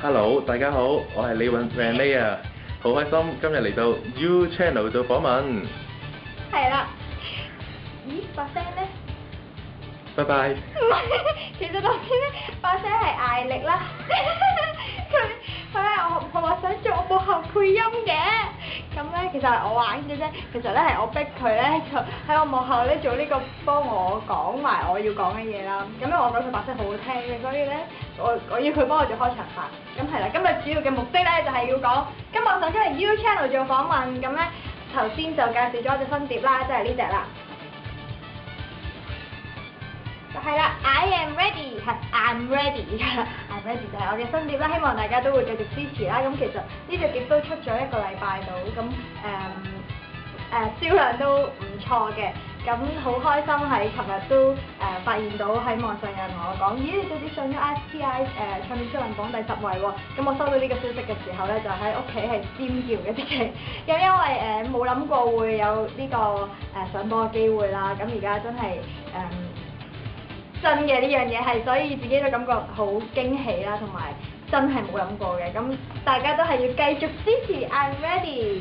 Hello，大家好，我係李允 Renee 啊，好開心今日嚟到 You Channel 做訪問。係啦。咦，把聲咧？拜拜。唔係，其實頭先咧把聲係艾力啦。佢咧我話想做我幕後配音嘅，咁咧其實係我玩嘅啫。其實咧係我逼佢咧就喺我幕後咧做呢個幫我講埋我要講嘅嘢啦。咁因為我覺得佢把聲好好聽嘅，所以咧我要佢幫我做開場白。咁係啦，今日主要嘅目的咧就係要講，今日我想出嚟 You Channel 做訪問，咁咧頭先就介紹咗我隻新碟啦，即係呢隻啦。係啦 ，I am ready， 係 I'm ready，I'm ready 就係我嘅新碟啦，希望大家都會繼續支持啦。咁其實呢隻碟都出咗1個禮拜到，咁銷量都唔錯嘅。咁好開心喺琴日都發現到喺網上有人同我講，咦你隻碟上咗 STI 唱片銷量榜第10位喎。咁我收到呢個消息嘅時候咧，就喺屋企係尖叫嘅直情。咁因為冇諗過會有呢個上榜嘅機會啦。咁而家真係真嘅呢樣嘢係，所以自己都感覺好驚喜啦，同埋真係冇諗過嘅。咁大家都係要繼續支持 I'm ready。